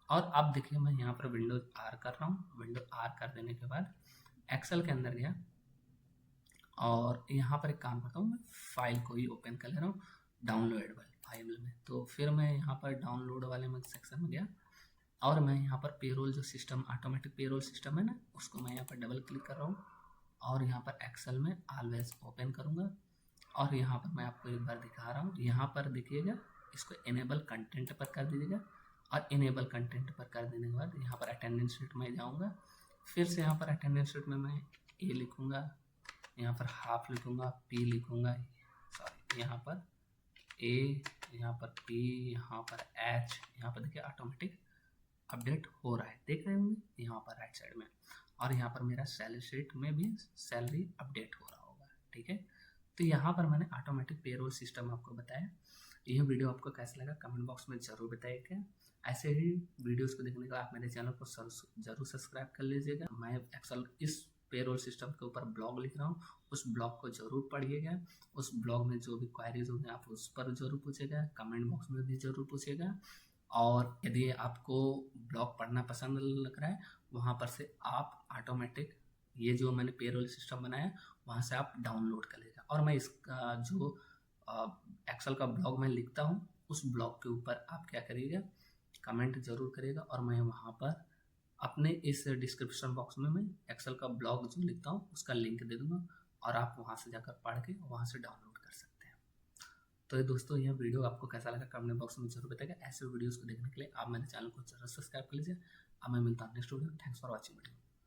Speaker 1: और अब देखिए मैं यहाँ पर विंडो आर कर रहा हूँ, विंडो आर कर देने के बाद एक्सेल के अंदर गया और यहाँ पर एक काम करता हूँ, मैं फाइल को ही ओपन कर ले रहा हूँ डाउनलोडेबल फाइल में। तो फिर मैं यहाँ पर डाउनलोड वाले में सेक्शन में गया और मैं यहाँ पर पेरोल जो सिस्टम ऑटोमेटिक पेरोल सिस्टम है ना उसको मैं यहाँ पर डबल क्लिक कर रहा हूँ और यहाँ पर एक्सेल में ऑलवेज ओपन करूँगा और यहाँ पर मैं आपको एक बार दिखा रहा हूँ, यहाँ पर देखिएगा इसको इनेबल कंटेंट पर कर दीजिएगा और इनेबल कंटेंट पर कर देने के बाद यहाँ पर अटेंडेंस शीट में जाऊँगा, फिर से यहाँ पर अटेंडेंस शीट में मैं ए लिखूँगा, यहाँ पर हाफ लिखूँगा, पी लिखूँगा, सॉरी यहाँ पर ए, यहाँ पर पी, यहाँ पर एच, यहाँ पर देखिए ऑटोमेटिक अपडेट हो रहा है, देख रहे होंगे यहाँ पर राइट साइड में, और यहाँ पर मेरा सैलरी शीट में भी सैलरी अपडेट हो रहा होगा, ठीक है। तो यहाँ पर मैंने ऑटोमेटिक पेरोल सिस्टम आपको बताया। यह वीडियो आपको कैसा लगा कमेंट बॉक्स में ज़रूर बताइएगा। ऐसे ही वीडियोस को देखने के लिए आप मेरे चैनल को ज़रूर सब्सक्राइब कर लीजिएगा। मैं एक्सेल इस पेरोल सिस्टम के ऊपर ब्लॉग लिख रहा हूँ, उस ब्लॉग को ज़रूर पढ़िएगा, उस ब्लॉग में जो भी क्वारीज होंगे आप उस पर ज़रूर पूछिएगा, कमेंट बॉक्स में भी ज़रूर पूछिएगा। और यदि आपको ब्लॉग पढ़ना पसंद लग रहा है वहाँ पर से आप ऑटोमेटिक ये जो मैंने पेरोल सिस्टम बनाया वहाँ से आप डाउनलोड कर लीजिएगा। और मैं इसका जो एक्सेल का ब्लॉग मैं लिखता हूँ उस ब्लॉग के ऊपर आप क्या करिएगा, कमेंट ज़रूर करिएगा और मैं वहाँ पर अपने इस डिस्क्रिप्शन बॉक्स में मैं एक्सेल का ब्लॉग जो लिखता हूँ उसका लिंक दे दूँगा और आप वहाँ से जाकर पढ़ के वहाँ से डाउनलोड कर सकते हैं। तो दोस्तों यह वीडियो आपको कैसा लगा कमेंट बॉक्स में जरूर बताइएगा। ऐसे वीडियोस को देखने के लिए आप मेरे चैनल को जरूर सब्सक्राइब कर लीजिए। अब मैं मिलता हूँ next video. Thanks for watching video.